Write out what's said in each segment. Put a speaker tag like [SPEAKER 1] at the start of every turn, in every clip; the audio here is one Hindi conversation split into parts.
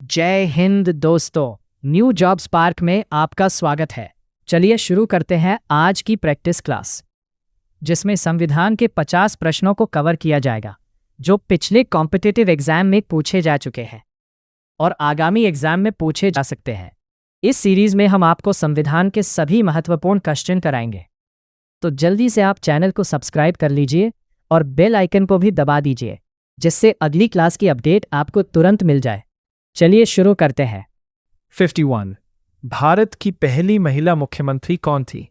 [SPEAKER 1] जय हिंद दोस्तों, न्यू जॉब स्पार्क में आपका स्वागत है। चलिए शुरू करते हैं आज की प्रैक्टिस क्लास, जिसमें संविधान के 50 प्रश्नों को कवर किया जाएगा जो पिछले कॉम्पिटिटिव एग्जाम में पूछे जा चुके हैं और आगामी एग्जाम में पूछे जा सकते हैं। इस सीरीज में हम आपको संविधान के सभी महत्वपूर्ण क्वेश्चन कराएंगे, तो जल्दी से आप चैनल को सब्सक्राइब कर लीजिए और बेल आइकन को भी दबा दीजिए, जिससे अगली क्लास की अपडेट आपको तुरंत मिल जाए। चलिए शुरू करते हैं।
[SPEAKER 2] 51 भारत की पहली महिला मुख्यमंत्री कौन थी?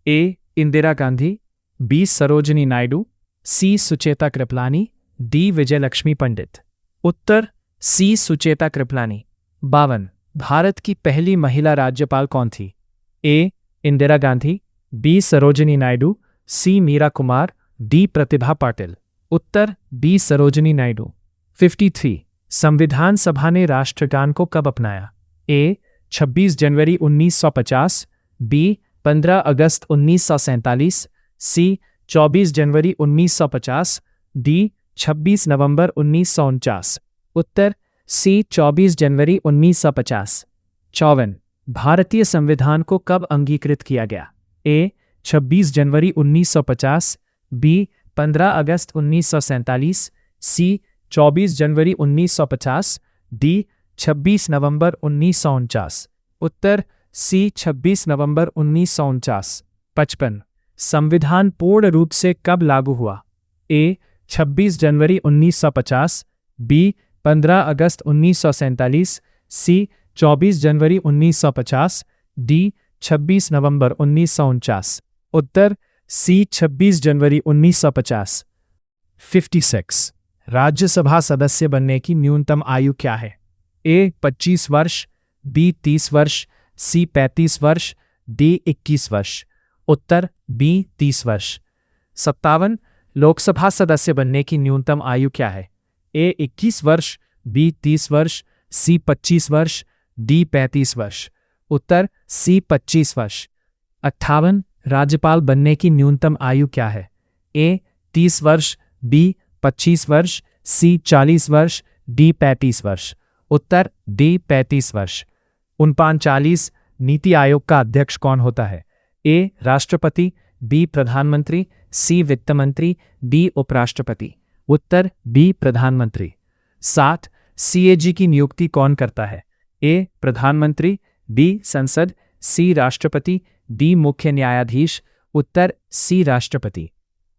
[SPEAKER 2] ए. इंदिरा गांधी, बी. सरोजिनी नायडू, सी. सुचेता कृपलानी, डी. विजयलक्ष्मी पंडित। उत्तर सी. सुचेता कृपलानी। 52 भारत की पहली महिला राज्यपाल कौन थी? ए. इंदिरा गांधी, बी. सरोजिनी नायडू, सी. मीरा कुमार, डी. प्रतिभा पाटिल। उत्तर बी. सरोजिनी नायडू। 53 संविधान सभा ने राष्ट्रगान को कब अपनाया? ए. 26 जनवरी 1950, बी. 15 अगस्त 1947, सी. 24 जनवरी 1950, डी. 26 नवंबर 1949। उत्तर सी. 24 जनवरी 1950। 54 भारतीय संविधान को कब अंगीकृत किया गया? ए. 26 जनवरी 1950, बी. 15 अगस्त 1947, सी. 24 जनवरी 1950, डी. 26 नवंबर 1949। उत्तर सी. 26 नवंबर 1949। 55 संविधान पूर्ण रूप से कब लागू हुआ? ए. 26 जनवरी 1950, बी. 15 अगस्त 1947, सी. 24 जनवरी 1950, डी. 26 नवंबर 1949। उत्तर सी. 26 जनवरी 1950। 56 राज्यसभा सदस्य बनने की न्यूनतम आयु क्या है? ए. 25 वर्ष, बी. 30 वर्ष, सी. 35 वर्ष, डी. 21 वर्ष। उत्तर बी. 30 वर्ष। 57 लोकसभा सदस्य बनने की न्यूनतम आयु क्या है? ए. 21 वर्ष, बी. 30 वर्ष, सी. 25 वर्ष, डी. 35 वर्ष। उत्तर सी. 25 वर्ष। 58 राज्यपाल बनने की न्यूनतम आयु क्या है? ए. 30 वर्ष, बी. 25 वर्ष, सी. 40 वर्ष, डी. 35 वर्ष। उत्तर डी. 35 वर्ष। 39 नीति आयोग का अध्यक्ष कौन होता है? ए. राष्ट्रपति, बी. प्रधानमंत्री, सी. वित्त मंत्री, डी. उपराष्ट्रपति। उत्तर बी. प्रधानमंत्री। 7 सीएजी की नियुक्ति कौन करता है? ए. प्रधानमंत्री, बी. संसद, सी. राष्ट्रपति, डी. मुख्य न्यायाधीश। उत्तर सी. राष्ट्रपति।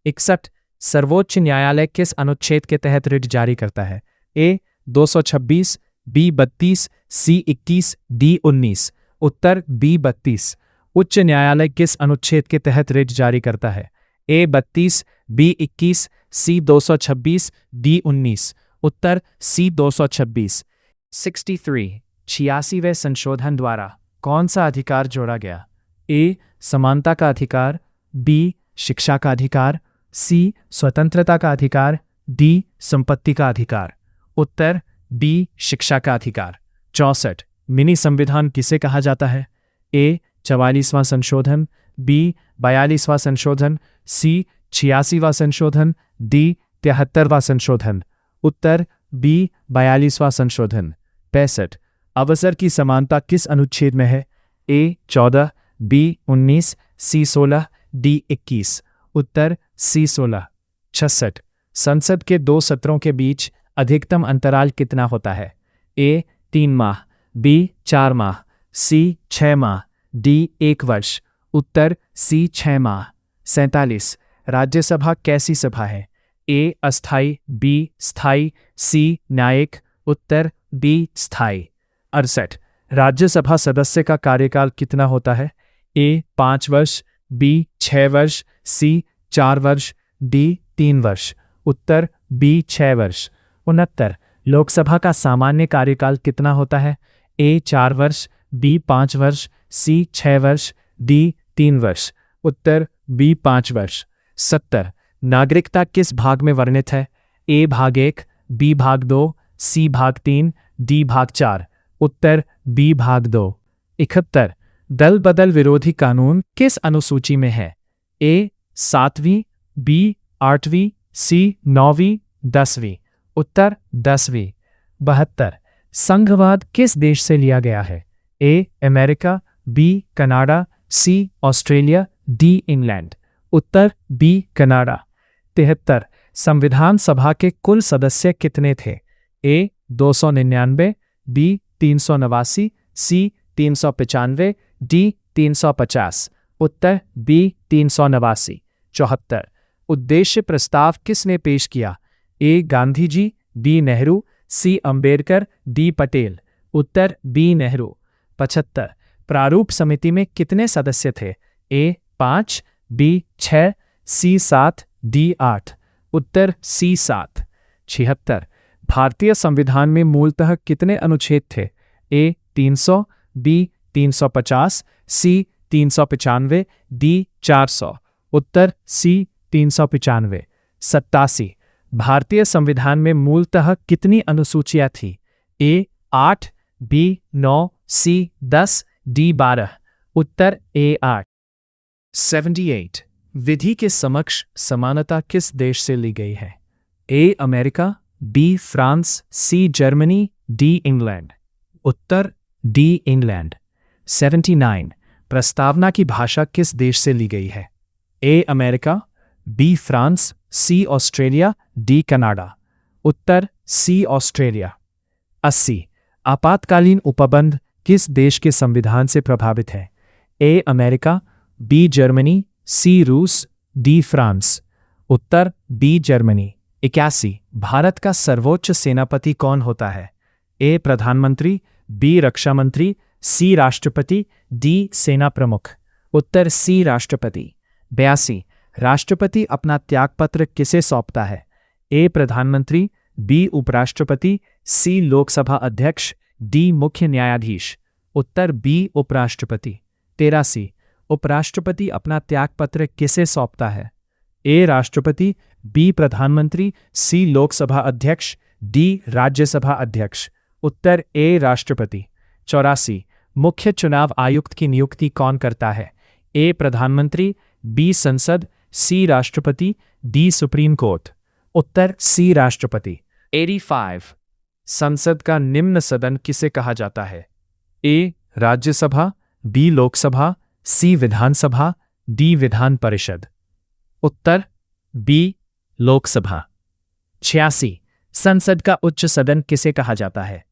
[SPEAKER 2] 61 सर्वोच्च न्यायालय किस अनुच्छेद के तहत रिट जारी करता है? ए. 226, बी. 32, सी. 21, डी. 19। उत्तर बी. 32। उच्च न्यायालय किस अनुच्छेद के तहत रिट जारी करता है? ए. 32, बी. 21, सी. 226, डी. 19। उत्तर सी. 226। 63 86वें संशोधन द्वारा कौन सा अधिकार जोड़ा गया? ए. समानता का अधिकार, बी. शिक्षा का अधिकार, सी. स्वतंत्रता का अधिकार, डी. संपत्ति का अधिकार। उत्तर बी. शिक्षा का अधिकार। 64 मिनी संविधान किसे कहा जाता है? ए. 44वां संशोधन, बी. 42वां संशोधन, सी. 86वां संशोधन, डी. 73वां संशोधन। उत्तर बी. 42वां संशोधन। 65 अवसर की समानता किस अनुच्छेद में है? ए. 14, बी. 19, सी. 16, डी. 21। उत्तर सी. 16। 66 संसद के 2 सत्रों के बीच अधिकतम अंतराल कितना होता है? ए. 3 माह, बी. 4 माह, सी. 6 माह, डी. 1 वर्ष। उत्तर सी. 6 माह। 47 राज्यसभा कैसी सभा है? ए. अस्थाई, बी. स्थाई, सी. न्यायिक। उत्तर बी. स्थाई। 68 राज्यसभा सदस्य का कार्यकाल कितना होता है? ए. 5 वर्ष, बी. 6 वर्ष, सी. 4 वर्ष, डी. 3 वर्ष। उत्तर बी. 6 वर्ष। 69 लोकसभा का सामान्य कार्यकाल कितना होता है? ए. 4 वर्ष, बी. 5 वर्ष, सी. 6 वर्ष, डी. 3 वर्ष। उत्तर बी. 5 वर्ष। 70 नागरिकता किस भाग में वर्णित है? ए. भाग 1, बी. भाग 2, सी. भाग 3, डी. भाग 4। उत्तर बी. भाग 2। 71 दल बदल विरोधी कानून किस अनुसूची में है? ए. 7वीं, बी. 8वीं, सी. 9वीं, 10वीं। उत्तर 10वीं। 72 संघवाद किस देश से लिया गया है? A America, B Canada, C Australia, D England. उत्तर बी कनाडा। 73 संविधान सभा के कुल सदस्य कितने थे? A 299, B 389, C 395, D 350। उत्तर बी 389। 74 उद्देश्य प्रस्ताव किसने पेश किया? A Gandhi ji, B Nehru, C Ambedkar, D Patel. उत्तर बी नेहरू। 75 प्रारूप समिति में कितने सदस्य थे? ए 5, बी 6, सी 7, डी 8। उत्तर सी 7। 76 भारतीय संविधान में मूलतः कितने अनुच्छेद थे? ए 300, बी 350, सी 395, डी 400। उत्तर सी 395। 87 भारतीय संविधान में मूलतः कितनी अनुसूचियां थी? ए 8, बी 9, सी 10, डी 12। उत्तर ए 8। 78 विधि के समक्ष समानता किस देश से ली गई है? A America, B France, C Germany, D England. उत्तर डी इंग्लैंड। 79 प्रस्तावना की भाषा किस देश से ली गई है? A America, B France, C Australia, D Canada. उत्तर सी ऑस्ट्रेलिया। 80 आपातकालीन उपबंध किस देश के संविधान से प्रभावित है? ए अमेरिका, बी जर्मनी, सी रूस, डी फ्रांस। उत्तर बी जर्मनी। 81 भारत का सर्वोच्च सेनापति कौन होता है? ए प्रधानमंत्री, बी रक्षा मंत्री, सी राष्ट्रपति, डी सेना प्रमुख। उत्तर सी राष्ट्रपति। 82 राष्ट्रपति अपना त्यागपत्र किसे सौंपता है? ए प्रधानमंत्री, बी उपराष्ट्रपति, सी लोकसभा अध्यक्ष, डी मुख्य न्यायाधीश। उत्तर बी उपराष्ट्रपति। 83 उपराष्ट्रपति अपना त्यागपत्र किसे सौंपता है? ए राष्ट्रपति, बी प्रधानमंत्री, सी लोकसभा अध्यक्ष, डी राज्यसभा अध्यक्ष। उत्तर ए राष्ट्रपति। 84 मुख्य चुनाव आयुक्त की नियुक्ति कौन करता है? ए प्रधानमंत्री, बी संसद, सी राष्ट्रपति, डी सुप्रीम कोर्ट। उत्तर सी राष्ट्रपति। 85 संसद का निम्न सदन किसे कहा जाता है? ए राज्यसभा, बी लोकसभा, सी विधानसभा, डी विधान परिषद। उत्तर बी लोकसभा। 86 संसद का उच्च सदन किसे कहा जाता है?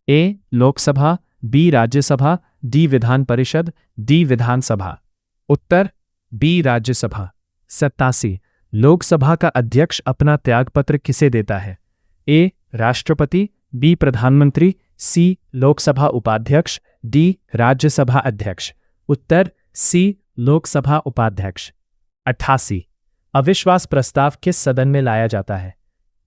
[SPEAKER 2] ए Lok Sabha, B Rajya Sabha, D Vidhan Parishad, D विधानसभा। उत्तर बी राज्यसभा। 87 लोकसभा का अध्यक्ष अपना त्यागपत्र किसे देता है? ए राष्ट्रपति, बी प्रधानमंत्री, सी लोकसभा उपाध्यक्ष, डी राज्यसभा अध्यक्ष। उत्तर सी लोकसभा उपाध्यक्ष। 88 अविश्वास प्रस्ताव किस सदन में लाया जाता है?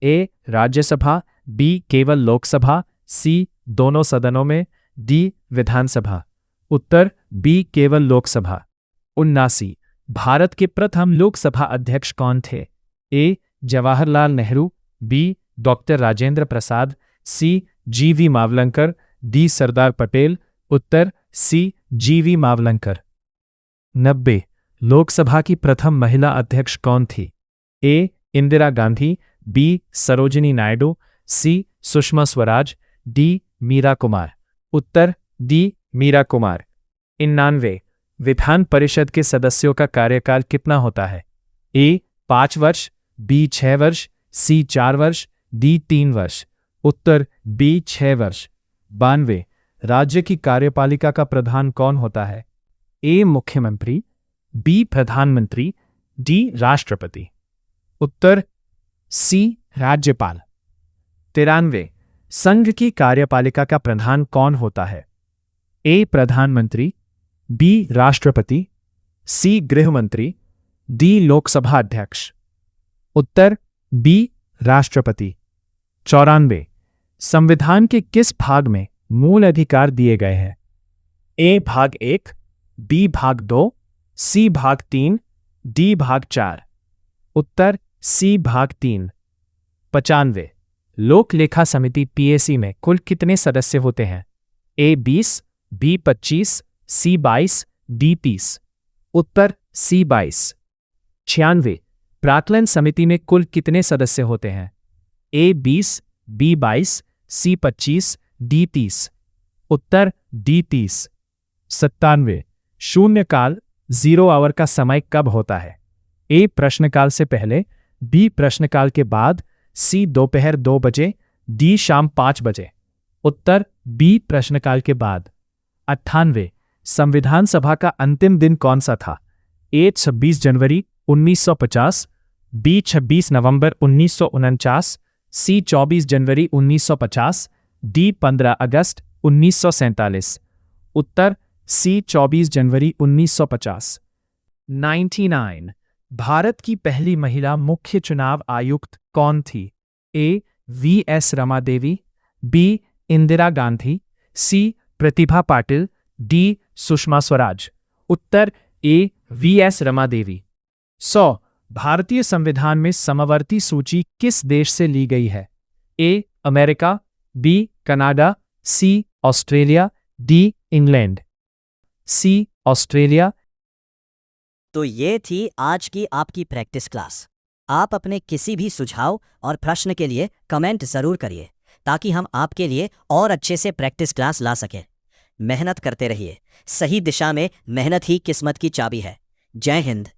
[SPEAKER 2] ए राज्यसभा, बी केवल लोकसभा, सी दोनों सदनों में, डी विधानसभा। उत्तर बी केवल लोकसभा। 79 भारत के प्रथम लोकसभा अध्यक्ष कौन थे? ए जवाहरलाल नेहरू, बी डॉक्टर राजेंद्र प्रसाद, सी जीवी मावलंकर, डी सरदार पटेल। उत्तर सी जीवी मावलंकर। 90 लोकसभा की प्रथम महिला अध्यक्ष कौन थी? ए इंदिरा गांधी, बी सरोजिनी नायडू, सी सुषमा स्वराज, डी मीरा कुमार। उत्तर डी मीरा कुमार। 99 विधान परिषद के सदस्यों का कार्यकाल कितना होता है? ए 5 वर्ष, बी 6 वर्ष, सी 4 वर्ष, डी 3 वर्ष। उत्तर बी 6 वर्ष। 92 राज्य की कार्यपालिका का प्रधान कौन होता है? ए मुख्यमंत्री, बी प्रधानमंत्री, डी राष्ट्रपति। उत्तर सी राज्यपाल। 93 संघ की कार्यपालिका का प्रधान कौन होता है? ए प्रधानमंत्री, बी राष्ट्रपति, सी गृहमंत्री, डी लोकसभा अध्यक्ष। उत्तर बी राष्ट्रपति। 94 संविधान के किस भाग में मूल अधिकार दिए गए हैं? ए भाग 1, बी भाग 2, सी भाग 3, डी भाग 4। उत्तर सी भाग 3। 95 लोक लेखा समिति पीएसी में कुल कितने सदस्य होते हैं? ए 20, बी 25, सी 22, डी 30। उत्तर सी 22। 96 प्राक्कलन समिति में कुल कितने सदस्य होते हैं? ए 20, बी 22, सी 25, डी 30। उत्तर डी 30। 97। शून्यकाल 0 आवर का समय कब होता है? ए प्रश्नकाल से पहले, बी प्रश्नकाल के बाद, सी दोपहर 2 बजे, डी शाम 5 बजे। उत्तर बी प्रश्नकाल के बाद। 98। संविधान सभा का अंतिम दिन कौन सा था? ए 26 जनवरी 1950, बी 26 नवंबर 1949, सी 24 जनवरी 1950, डी 15 अगस्त 1947। उत्तर सी 24 जनवरी 1950। 99। भारत की पहली महिला मुख्य चुनाव आयुक्त कौन थी? A V S Rama Devi, B Indira Gandhi, C Pratibha Patil, D Sushma Swaraj. उत्तर A V S Rama Devi. 100। भारतीय संविधान में समवर्ती सूची किस देश से ली गई है? A America, B Canada, C Australia, D England. C Australia.
[SPEAKER 3] तो ये थी आज की आपकी प्रैक्टिस क्लास। आप अपने किसी भी सुझाव और प्रश्न के लिए कमेंट ज़रूर करिए ताकि हम आपके लिए और अच्छे से प्रैक्टिस क्लास ला सकें। मेहनत करते रहिए। सही दिशा में मेहनत ही किस्मत की चाबी है। जय हिंद।